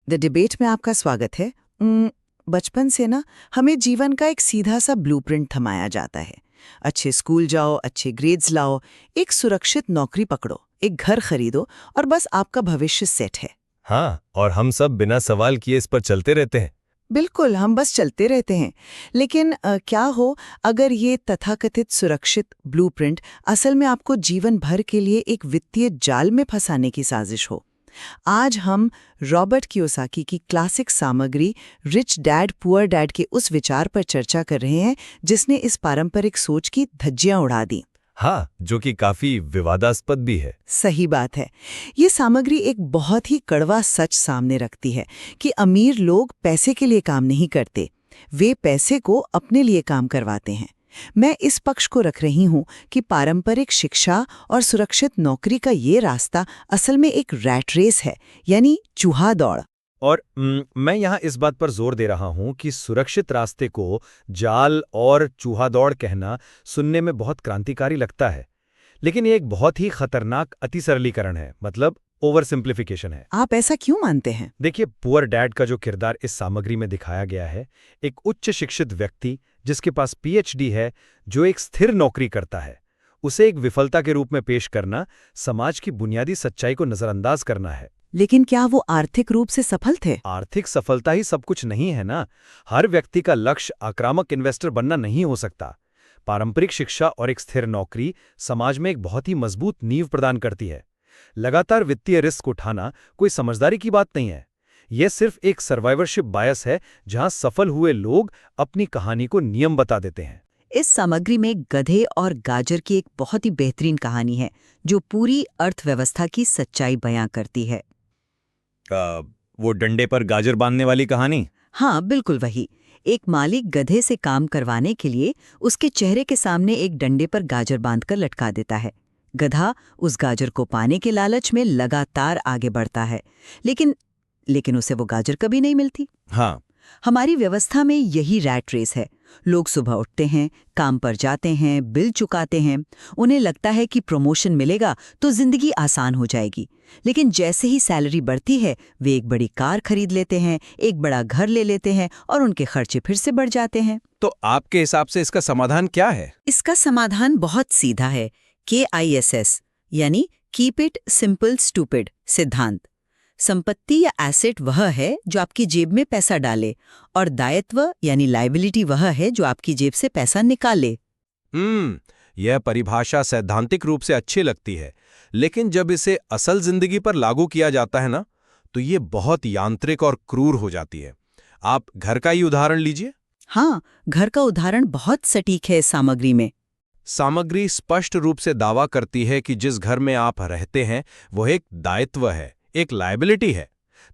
The debate में आपका स्वागत है। बचपन से ना हमें जीवन का एक सीधा सा ब्लूप्रिंट थमाया जाता है। अच्छे स्कूल जाओ, अच्छे ग्रेड्स लाओ, एक सुरक्षित नौकरी पकड़ो, एक घर खरीदो और बस आपका भविष्य सेट है। हाँ, और हम सब बिना सवाल किए इस पर चलते रहते हैं। बिल्कुल, हम बस चलते रहते हैं। लेकिन क्या हो अगर ये तथाकथित सुरक्षित ब्लूप्रिंट असल में आपको जीवन भर के लिए एक वित्तीय जाल में फंसाने की साजिश हो। आज हम रॉबर्ट कियोसाकी की क्लासिक सामग्री रिच डैड पुअर डैड के उस विचार पर चर्चा कर रहे हैं जिसने इस पारंपरिक सोच की धज्जियां उड़ा दी। हाँ, जो कि काफी विवादास्पद भी है। सही बात है। ये सामग्री एक बहुत ही कड़वा सच सामने रखती है कि अमीर लोग पैसे के लिए काम नहीं करते, वे पैसे को अपने लिए काम करवाते हैं। मैं इस पक्ष को रख रही हूं कि पारंपरिक शिक्षा और सुरक्षित नौकरी का ये रास्ता असल में एक रैट रेस है, यानी चूहा दौड़। और मैं यहाँ इस बात पर जोर दे रहा हूँ कि सुरक्षित रास्ते को जाल और चूहा दौड़ कहना सुनने में बहुत क्रांतिकारी लगता है, लेकिन ये एक बहुत ही खतरनाक अति सरलीकरण है, मतलब ओवर सिंप्लीफिकेशन है। आप ऐसा क्यों मानते हैं? देखिए, पुअर डैड का जो किरदार इस सामग्री में दिखाया गया है, एक उच्च शिक्षित व्यक्ति जिसके पास पीएचडी है, जो एक स्थिर नौकरी करता है, उसे एक विफलता के रूप में पेश करना समाज की बुनियादी सच्चाई को नजरअंदाज करना है। लेकिन क्या वो आर्थिक रूप से सफल थे? आर्थिक सफलता ही सब कुछ नहीं है ना। हर व्यक्ति का लक्ष्य आक्रामक इन्वेस्टर बनना नहीं हो सकता। पारंपरिक शिक्षा और एक स्थिर नौकरी समाज में एक बहुत ही मजबूत नींव प्रदान करती है। लगातार वित्तीय रिस्क उठाना कोई समझदारी की बात नहीं है। यह सिर्फ एक सर्वाइवरशिप बायस है, जहां सफल हुए लोग अपनी कहानी को नियम बता देते हैं। इस सामग्री में गधे और गाजर की एक बहुत ही बेहतरीन कहानी है जो पूरी अर्थव्यवस्था की सच्चाई बयां करती है। वो डंडे पर गाजर बांधने वाली कहानी? हाँ, बिल्कुल वही। एक मालिक गधे से काम करवाने के लिए उसके चेहरे के सामने एक डंडे पर गाजर बांधकर लटका देता है। गधा उस गाजर को पाने के लालच में लगातार आगे बढ़ता है, लेकिन उसे वो गाजर कभी नहीं मिलती। हाँ, हमारी व्यवस्था में यही रैट रेस है। लोग सुबह उठते हैं, काम पर जाते हैं, बिल चुकाते हैं, उन्हें लगता है कि प्रमोशन मिलेगा तो जिंदगी आसान हो जाएगी। लेकिन जैसे ही सैलरी बढ़ती है, वे एक बड़ी कार खरीद लेते हैं, एक बड़ा घर ले लेते हैं और उनके खर्चे फिर से बढ़ जाते हैं। तो आपके हिसाब से इसका समाधान क्या है? इसका समाधान बहुत सीधा है। KISS यानी कीप इट सिंपल स्टूपिड सिद्धांत। संपत्ति या एसेट वह है जो आपकी जेब में पैसा डाले और दायित्व यानी लायबिलिटी वह है जो आपकी जेब से पैसा निकाले। यह परिभाषा सैद्धांतिक रूप से अच्छी लगती है, लेकिन जब इसे असल जिंदगी पर लागू किया जाता है ना, तो ये बहुत यांत्रिक और क्रूर हो जाती है। आप घर का ही उदाहरण लीजिए। हाँ, घर का उदाहरण बहुत सटीक है इस सामग्री में। सामग्री स्पष्ट रूप से दावा करती है कि जिस घर में आप रहते हैं वह एक दायित्व है, एक लायबिलिटी है।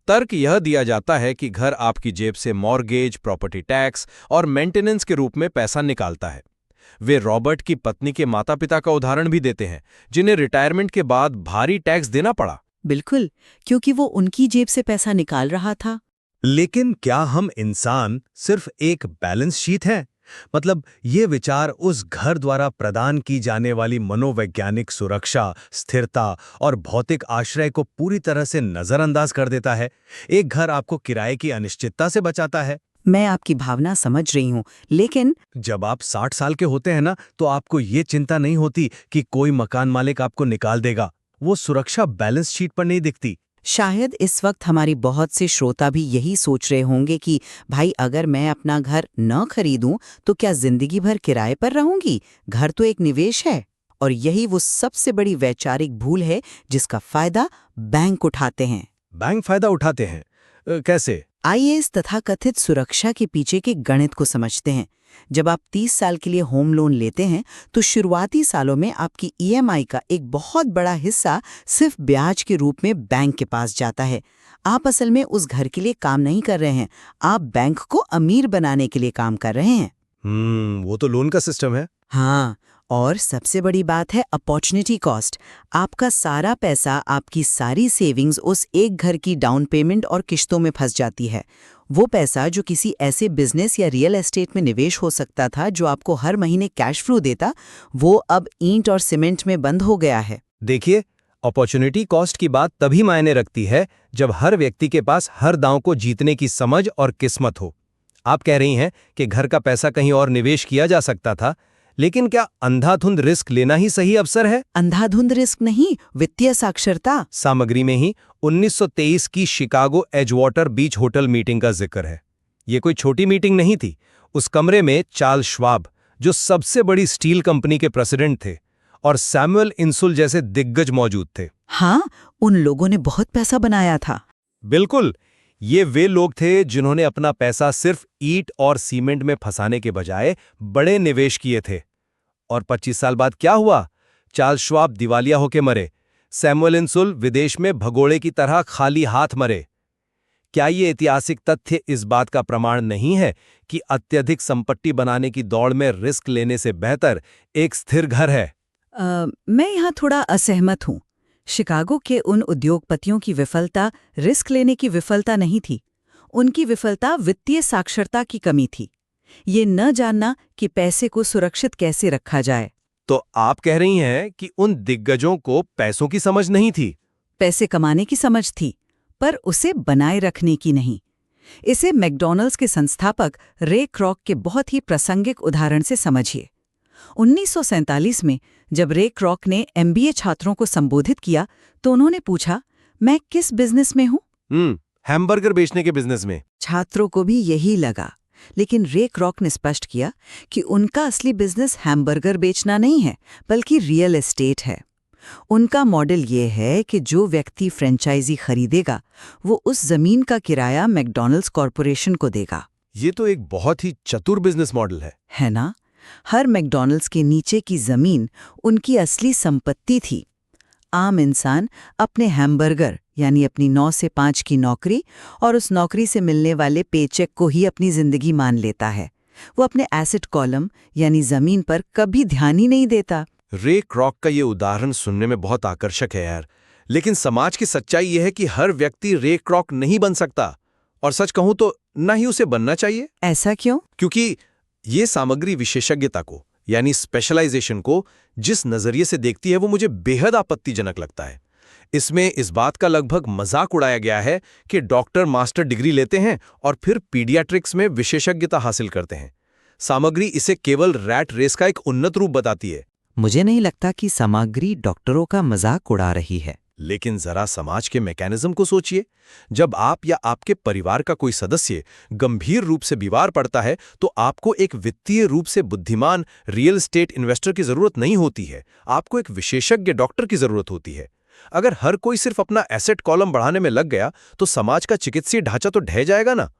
तर्क यह दिया जाता है कि घर आपकी जेब से मॉर्गेज, प्रॉपर्टी टैक्स और मेंटेनेंस के रूप में पैसा निकालता है। वे रॉबर्ट की पत्नी के माता-पिता का उदाहरण भी देते हैं, जिन्हें रिटायरमेंट के बाद भारी टैक्स देना पड़ा। बिल्कुल, क्योंकि वो उनकी जेब से पैसा निकाल रहा था। लेकिन क्या हम इंसान सिर्फ एक बैलेंस शीट है? मतलब ये विचार उस घर द्वारा प्रदान की जाने वाली मनोवैज्ञानिक सुरक्षा, स्थिरता और भौतिक आश्रय को पूरी तरह से नजरअंदाज कर देता है। एक घर आपको किराए की अनिश्चितता से बचाता है। मैं आपकी भावना समझ रही हूँ, लेकिन जब आप 60 साल के होते हैं ना, तो आपको ये चिंता नहीं होती कि कोई मकान मालिक आपको निकाल देगा। वो सुरक्षा बैलेंस शीट पर नहीं दिखती। शायद इस वक्त हमारी बहुत से श्रोता भी यही सोच रहे होंगे कि भाई, अगर मैं अपना घर न खरीदूं तो क्या जिंदगी भर किराए पर रहूंगी? घर तो एक निवेश है। और यही वो सबसे बड़ी वैचारिक भूल है जिसका फायदा बैंक उठाते हैं। बैंक फायदा उठाते हैं? कैसे? आइए इस तथाकथित सुरक्षा के पीछे के गणित को समझते हैं। जब आप 30 साल के लिए होम लोन लेते हैं तो शुरुआती सालों में आपकी EMI का एक बहुत बड़ा हिस्सा सिर्फ ब्याज के रूप में बैंक के पास जाता है। आप असल में उस घर के लिए काम नहीं कर रहे हैं, आप बैंक को अमीर बनाने के लिए काम कर रहे हैं। वो तो लोन का सिस्टम है। हाँ, और सबसे बड़ी बात है अपॉर्चुनिटी कॉस्ट। आपका सारा पैसा, आपकी सारी सेविंग्स उस एक घर की डाउन पेमेंट और किश्तों में फंस जाती है। वो पैसा जो किसी ऐसे बिजनेस या रियल एस्टेट में निवेश हो सकता था जो आपको हर महीने कैश फ्लो देता, वो अब ईंट और सीमेंट में बंद हो गया है। देखिए, अपॉर्चुनिटी कॉस्ट की बात तभी मायने रखती है जब हर व्यक्ति के पास हर दांव को जीतने की समझ और किस्मत हो। आप कह रही हैं कि घर का पैसा कहीं और निवेश किया जा सकता था, लेकिन क्या अंधाधुंध रिस्क लेना ही सही अवसर है? अंधाधुंध रिस्क नहीं, वित्तीय साक्षरता। सामग्री में ही 1923 की शिकागो एजवाटर बीच होटल मीटिंग का जिक्र है। ये कोई छोटी मीटिंग नहीं थी। उस कमरे में चार्ल्स श्वाब, जो सबसे बड़ी स्टील कंपनी के प्रेसिडेंट थे, और सैमुअल इंसुल जैसे दिग्गज मौजूद थे। हाँ, उन लोगों ने बहुत पैसा बनाया था। बिल्कुल, ये वे लोग थे जिन्होंने अपना पैसा सिर्फ ईंट और सीमेंट में फंसाने के बजाय बड़े निवेश किए थे। और 25 साल बाद क्या हुआ? चार्ल्स श्वाब दिवालिया होके मरे। सैमुअल इंसुल विदेश में भगोड़े की तरह खाली हाथ मरे। क्या ये ऐतिहासिक तथ्य इस बात का प्रमाण नहीं है कि अत्यधिक संपत्ति बनाने की दौड़ में रिस्क लेने से बेहतर एक स्थिर घर है? मैं यहाँ थोड़ा असहमत हूँ। शिकागो के उन उद्योगपतियों की विफलता रिस्क लेने की विफलता नहीं थी। उनकी विफलता वित्तीय साक्षरता की कमी थी। ये न जानना कि पैसे को सुरक्षित कैसे रखा जाए। तो आप कह रही हैं कि उन दिग्गजों को पैसों की समझ नहीं थी? पैसे कमाने की समझ थी, पर उसे बनाए रखने की नहीं। इसे मैकडॉनल्ड्स के संस्थापक रे क्रॉक के बहुत ही प्रासंगिक उदाहरण से समझिए। 1947 में जब रे क्रॉक ने MBA छात्रों को संबोधित किया तो उन्होंने पूछा, मैं किस बिजनेस में हूं? हैमबर्गर बेचने के बिजनेस में। छात्रों को भी यही लगा, लेकिन रे क्रॉक ने स्पष्ट किया कि उनका असली बिजनेस हैमबर्गर बेचना नहीं है, बल्कि रियल एस्टेट है। उनका मॉडल ये है कि जो व्यक्ति फ्रेंचाइजी खरीदेगा वो उस जमीन का किराया मैकडॉनल्ड्स कॉरपोरेशन को देगा। ये तो एक बहुत ही चतुर बिजनेस मॉडल है ना? हर मैकडॉनल्ड्स के नीचे की जमीन उनकी असली संपत्ति थी। आम इंसान अपने हैमबर्गर यानी अपनी 9 से 5 की नौकरी और उस नौकरी से मिलने वाले पेचेक को ही अपनी जिंदगी मान लेता है। वो अपने एसेट कॉलम यानी जमीन पर कभी ध्यान ही नहीं देता। रे क्रॉक का ये उदाहरण सुनने में बहुत आकर्षक है यार, लेकिन समाज की सच्चाई ये है कि हर व्यक्ति रे क्रॉक नहीं बन सकता, और सच कहूं तो ना ही उसे बनना चाहिए। ऐसा क्यों? क्योंकि ये सामग्री विशेषज्ञता को यानी स्पेशलाइजेशन को जिस नजरिए से देखती है वो मुझे बेहद आपत्तिजनक लगता है। इसमें इस बात का लगभग मजाक उड़ाया गया है कि डॉक्टर मास्टर डिग्री लेते हैं और फिर पीडियाट्रिक्स में विशेषज्ञता हासिल करते हैं। सामग्री इसे केवल रैट रेस का एक उन्नत रूप बताती है। मुझे नहीं लगता कि सामग्री डॉक्टरों का मजाक उड़ा रही है। लेकिन जरा समाज के मैकेनिज्म को सोचिए। जब आप या आपके परिवार का कोई सदस्य गंभीर रूप से बीमार पड़ता है तो आपको एक वित्तीय रूप से बुद्धिमान रियल एस्टेट इन्वेस्टर की जरूरत नहीं होती है, आपको एक विशेषज्ञ डॉक्टर की जरूरत होती है। अगर हर कोई सिर्फ अपना एसेट कॉलम बढ़ाने में लग गया तो समाज का चिकित्सीय ढांचा तो ढह जाएगा ना।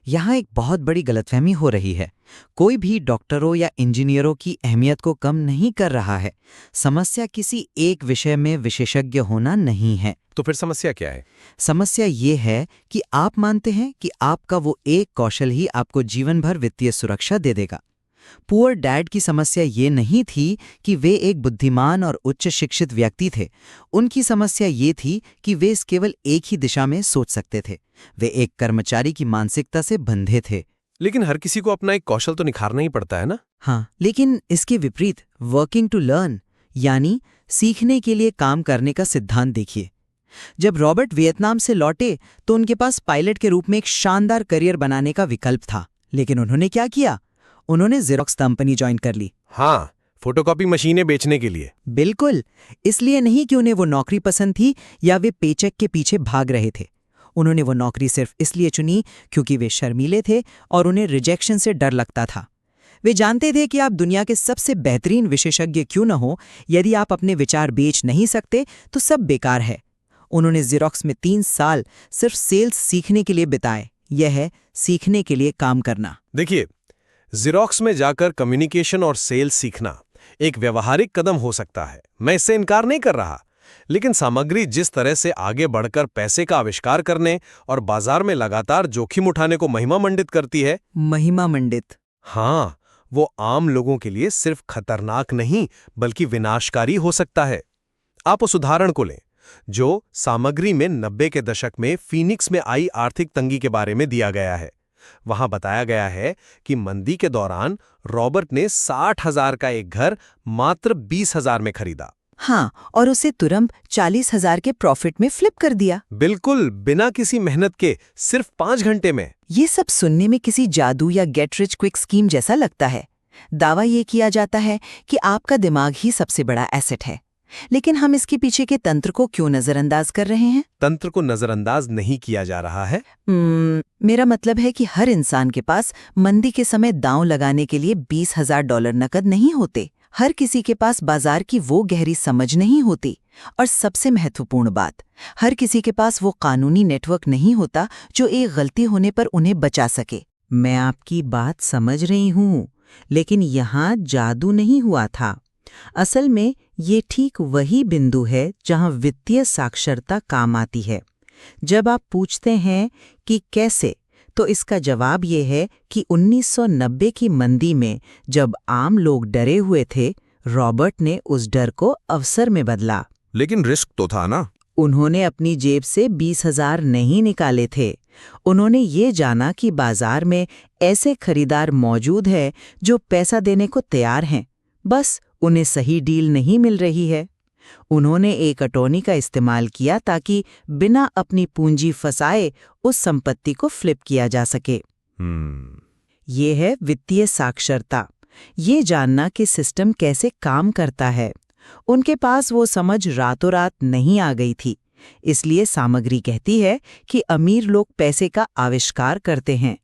यहाँ एक बहुत बड़ी गलतफहमी हो रही है। कोई भी डॉक्टरों या इंजीनियरों की अहमियत को कम नहीं कर रहा है। समस्या किसी एक विषय में विशेषज्ञ होना नहीं है। तो फिर समस्या क्या है? समस्या ये है कि आप मानते हैं कि आपका वो एक कौशल ही आपको जीवन भर वित्तीय सुरक्षा दे देगा। पुअर डैड की समस्या ये नहीं थी कि वे एक बुद्धिमान और उच्च शिक्षित व्यक्ति थे। उनकी समस्या ये थी कि वे केवल एक ही दिशा में सोच सकते थे। वे एक कर्मचारी की मानसिकता से बंधे थे। लेकिन हर किसी को अपना एक कौशल तो निखारना ही पड़ता है ना। हाँ, लेकिन इसके विपरीत वर्किंग टू लर्न यानी सीखने के लिए काम करने का सिद्धांत देखिए। जब रॉबर्ट वियतनाम से लौटे तो उनके पास पायलट के रूप में एक शानदार करियर बनाने का विकल्प था, लेकिन उन्होंने क्या किया? उन्होंने जेरोक्स कंपनी ज्वाइन कर ली। हाँ, फोटोकॉपी मशीनें बेचने के लिए। बिल्कुल, इसलिए नहीं कि उन्हें वो नौकरी पसंद थी या वे पेचेक के पीछे भाग रहे थे। उन्होंने वो नौकरी सिर्फ इसलिए चुनी क्योंकि वे शर्मीले थे और उन्हें रिजेक्शन से डर लगता था। वे जानते थे कि आप दुनिया के सबसे बेहतरीन विशेषज्ञ क्यों न हो, यदि आप अपने विचार बेच नहीं सकते तो सब बेकार है। उन्होंने जेरोक्स में 3 साल सिर्फ सेल्स सीखने के लिए बिताए। यह है सीखने के लिए काम करना। देखिए, जेरोक्स में जाकर कम्युनिकेशन और सेल्स सीखना एक व्यवहारिक कदम हो सकता है, मैं इससे इनकार नहीं कर रहा। लेकिन सामग्री जिस तरह से आगे बढ़कर पैसे का आविष्कार करने और बाजार में लगातार जोखिम उठाने को महिमा मंडित करती है। महिमा मंडित? हाँ, वो आम लोगों के लिए सिर्फ खतरनाक नहीं बल्कि विनाशकारी हो सकता है। आप उस उदाहरण को लें जो सामग्री में 90 के दशक में फीनिक्स में आई आर्थिक तंगी के बारे में दिया गया है। वहां बताया गया है कि मंदी के दौरान रॉबर्ट ने 60,000 का एक घर मात्र 20,000 में खरीदा। हाँ, और उसे तुरंत 40,000 के प्रॉफिट में फ्लिप कर दिया। बिल्कुल बिना किसी मेहनत के, सिर्फ 5 घंटे में। ये सब सुनने में किसी जादू या गेट रिच क्विक स्कीम जैसा लगता है। दावा ये किया जाता है कि आपका दिमाग ही सबसे बड़ा एसेट है। लेकिन हम इसके पीछे के तंत्र को क्यों नजरअंदाज कर रहे हैं? तंत्र को नजरअंदाज नहीं किया जा रहा है। मेरा मतलब है कि हर इंसान के पास मंदी के समय दांव लगाने के लिए $20,000 नकद नहीं होते। हर किसी के पास बाजार की वो गहरी समझ नहीं होती। और सबसे महत्वपूर्ण बात, हर किसी के पास वो कानूनी नेटवर्क नहीं होता जो एक गलती होने पर उन्हें बचा सके। मैं आपकी बात समझ रही हूँ, लेकिन यहाँ जादू नहीं हुआ था। असल में ये ठीक वही बिंदु है जहाँ वित्तीय साक्षरता काम आती है। जब आप पूछते हैं कि कैसे, तो इसका जवाब ये है कि 1990 की मंदी में जब आम लोग डरे हुए थे, रॉबर्ट ने उस डर को अवसर में बदला। लेकिन रिस्क तो था ना। उन्होंने अपनी जेब से 20,000 नहीं निकाले थे। उन्होंने ये जाना कि बाजार में ऐसे खरीदार मौजूद हैं जो पैसा देने को तैयार हैं, बस उन्हें सही डील नहीं मिल रही है। उन्होंने एक अटॉर्नी का इस्तेमाल किया ताकि बिना अपनी पूंजी फंसाए उस संपत्ति को फ्लिप किया जा सके। ये है वित्तीय साक्षरता, ये जानना कि सिस्टम कैसे काम करता है। उनके पास वो समझ रातों रात नहीं आ गई थी। इसलिए सामग्री कहती है कि अमीर लोग पैसे का आविष्कार करते हैं।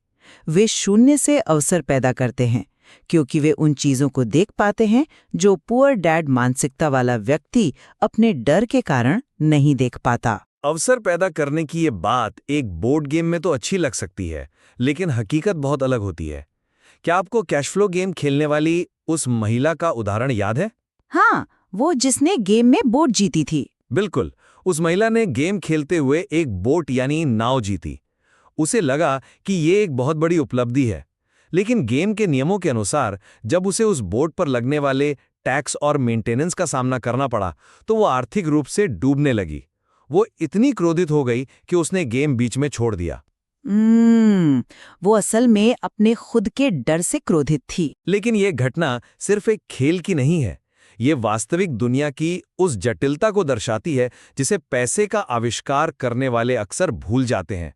वे शून्य से अवसर पैदा करते हैं क्योंकि वे उन चीजों को देख पाते हैं जो पुअर डैड मानसिकता वाला व्यक्ति अपने डर के कारण नहीं देख पाता। अवसर पैदा करने की ये बात एक बोर्ड गेम में तो अच्छी लग सकती है, लेकिन हकीकत बहुत अलग होती है। क्या आपको कैश फ्लो गेम खेलने वाली उस महिला का उदाहरण याद है? हाँ, वो जिसने गेम में बोट जीती थी। बिल्कुल, उस महिला ने गेम खेलते हुए एक बोट यानी नाव जीती। उसे लगा कि ये एक बहुत बड़ी उपलब्धि है, लेकिन गेम के नियमों के अनुसार जब उसे उस बोट पर लगने वाले टैक्स और मेंटेनेंस का सामना करना पड़ा तो वो आर्थिक रूप से डूबने लगी। वो इतनी क्रोधित हो गई कि उसने गेम बीच में छोड़ दिया। वो असल में अपने खुद के डर से क्रोधित थी। लेकिन ये घटना सिर्फ एक खेल की नहीं है, ये वास्तविक दुनिया की उस जटिलता को दर्शाती है जिसे पैसे का आविष्कार करने वाले अक्सर भूल जाते हैं।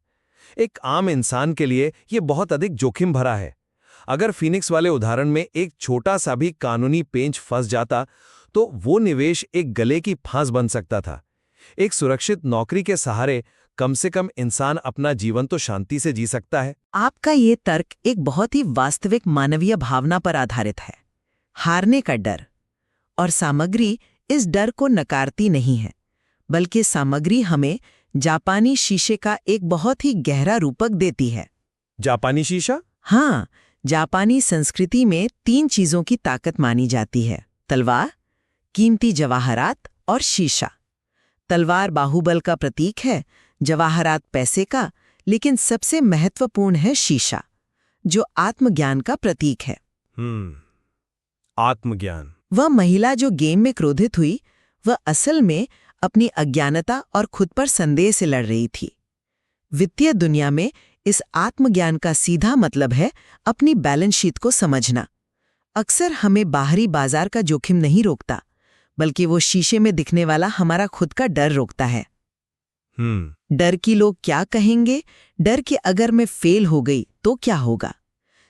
एक आम इंसान के लिए ये बहुत अधिक जोखिम भरा है। अगर फिनिक्स वाले उदाहरण में एक छोटा सा भी कानूनी पेंच फंस जाता तो वो निवेश एक गले की फांस बन सकता था। एक सुरक्षित नौकरी के सहारे कम से कम इंसान अपना जीवन तो शांति से जी सकता है। आपका ये तर्क एक बहुत ही वास्तविक मानवीय भावना पर आधारित है, हारने का डर। और सामग्री इस डर को नकारती नहीं है, बल्कि सामग्री हमें जापानी शीशे का एक बहुत ही गहरा रूपक देती है। जापानी शीशा? हाँ, जापानी संस्कृति में 3 चीजों की ताकत मानी जाती है: तलवार, कीमती जवाहरात और शीशा। तलवार बाहुबल का प्रतीक है, जवाहरात पैसे का, लेकिन सबसे महत्वपूर्ण है शीशा, जो आत्मज्ञान का प्रतीक है। आत्मज्ञान। वह महिला जो गेम में क्रोधित हुई, वह असल में अपनी अज्ञानता और खुद पर संदेह से लड़ रही थी। वित्तीय दुनिया में इस आत्मज्ञान का सीधा मतलब है अपनी बैलेंस शीट को समझना। अक्सर हमें बाहरी बाजार का जोखिम नहीं रोकता, बल्कि वो शीशे में दिखने वाला हमारा खुद का डर रोकता है। डर कि लोग क्या कहेंगे, डर कि अगर मैं फेल हो गई तो क्या होगा।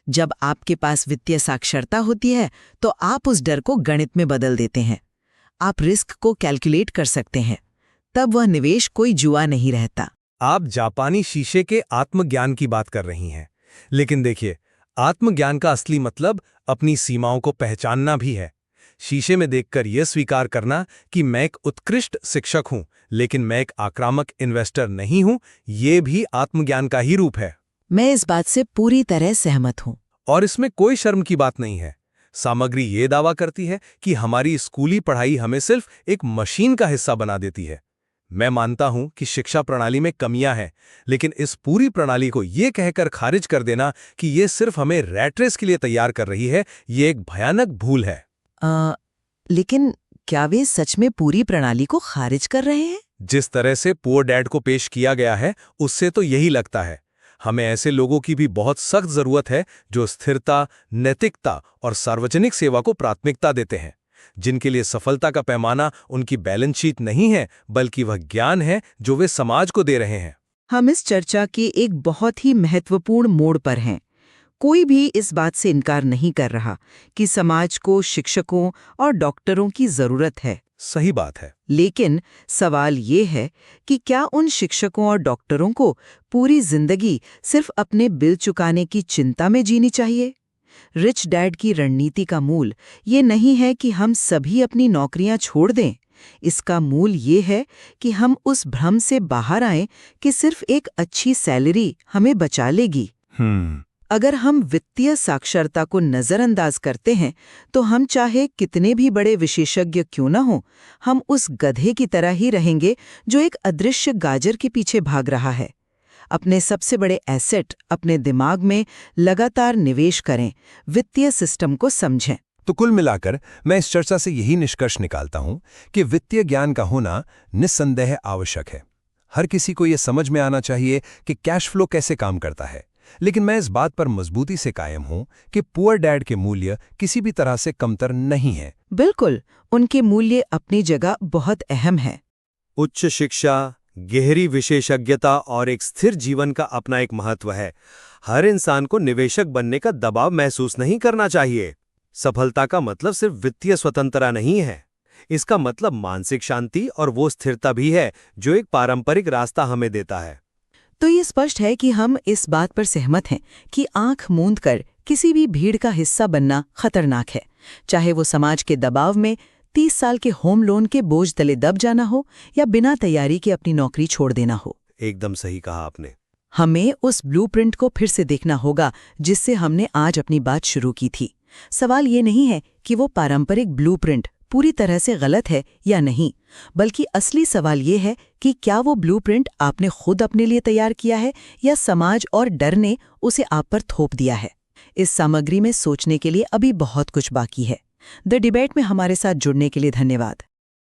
जब आपके पास वित्तीय साक्षरता होती है तो आप उस डर को गणित में बदल देते हैं। आप रिस्क को कैलकुलेट कर सकते हैं। तब वह निवेश कोई जुआ नहीं रहता। आप जापानी शीशे के आत्मज्ञान की बात कर रही हैं, लेकिन देखिए, आत्मज्ञान का असली मतलब अपनी सीमाओं को पहचानना भी है। शीशे में देखकर यह स्वीकार करना कि मैं एक उत्कृष्ट शिक्षक हूं, लेकिन मैं एक आक्रामक इन्वेस्टर नहीं हूं, ये भी आत्मज्ञान का ही रूप है। मैं इस बात से पूरी तरह सहमत हूं। और इसमें कोई शर्म की बात नहीं है। सामग्री ये दावा करती है कि हमारी स्कूली पढ़ाई हमें सिर्फ एक मशीन का हिस्सा बना देती है। मैं मानता हूं कि शिक्षा प्रणाली में कमियां हैं, लेकिन इस पूरी प्रणाली को ये कहकर खारिज कर देना कि ये सिर्फ हमें रैट रेस के लिए तैयार कर रही है, ये एक भयानक भूल है। लेकिन क्या वे सच में पूरी प्रणाली को खारिज कर रहे हैं? जिस तरह से पुअर डैड को पेश किया गया है, उससे तो यही लगता है। हमें ऐसे लोगों की भी बहुत सख्त जरूरत है जो स्थिरता, नैतिकता और सार्वजनिक सेवा को प्राथमिकता देते हैं। जिनके लिए सफलता का पैमाना उनकी बैलेंस शीट नहीं है, बल्कि वह ज्ञान है जो वे समाज को दे रहे हैं। हम इस चर्चा के एक बहुत ही महत्वपूर्ण मोड़ पर हैं। कोई भी इस बात से इनकार नहीं कर रहा कि समाज को शिक्षकों और डॉक्टरों की जरूरत है। सही बात है। लेकिन सवाल ये है कि क्या उन शिक्षकों और डॉक्टरों को पूरी जिंदगी सिर्फ अपने बिल चुकाने की चिंता में जीनी चाहिए? रिच डैड की रणनीति का मूल ये नहीं है कि हम सभी अपनी नौकरियां छोड़ दें। इसका मूल ये है कि हम उस भ्रम से बाहर आएं कि सिर्फ एक अच्छी सैलरी हमें बचा लेगी। अगर हम वित्तीय साक्षरता को नजरअंदाज करते हैं तो हम चाहे कितने भी बड़े विशेषज्ञ क्यों न हों, हम उस गधे की तरह ही रहेंगे जो एक अदृश्य गाजर के पीछे भाग रहा है। अपने सबसे बड़े एसेट, अपने दिमाग में लगातार निवेश करें, वित्तीय सिस्टम को समझें। तो कुल मिलाकर मैं इस चर्चा से यही निष्कर्ष निकालता हूं कि वित्तीय ज्ञान का होना निस्संदेह आवश्यक है। हर किसी को यह समझ में आना चाहिए कि कैश फ्लो कैसे काम करता है। लेकिन मैं इस बात पर मजबूती से कायम हूं कि पुअर डैड के मूल्य किसी भी तरह से कमतर नहीं है। बिल्कुल, उनके मूल्य अपनी जगह बहुत अहम है। उच्च शिक्षा, गहरी विशेषज्ञता और एक स्थिर जीवन का अपना एक महत्व है। हर इंसान को निवेशक बनने का दबाव महसूस नहीं करना चाहिए। सफलता का मतलब सिर्फ वित्तीय स्वतंत्रता नहीं है। इसका मतलब मानसिक शांति और वो स्थिरता भी है जो एक पारंपरिक रास्ता हमें देता है। तो ये स्पष्ट है कि हम इस बात पर सहमत हैं कि आंख मूंद कर किसी भी भीड़ का हिस्सा बनना खतरनाक है, चाहे वो समाज के दबाव में 30 साल के होम लोन के बोझ तले दब जाना हो या बिना तैयारी के अपनी नौकरी छोड़ देना हो। एकदम सही कहा आपने। हमें उस ब्लूप्रिंट को फिर से देखना होगा जिससे हमने आज अपनी बात शुरू की थी। सवाल ये नहीं है कि वो पारंपरिक ब्लूप्रिंट पूरी तरह से गलत है या नहीं, बल्कि असली सवाल ये है कि क्या वो ब्लूप्रिंट आपने खुद अपने लिए तैयार किया है या समाज और डर ने उसे आप पर थोप दिया है। इस सामग्री में सोचने के लिए अभी बहुत कुछ बाकी है। द डिबेट में हमारे साथ जुड़ने के लिए धन्यवाद।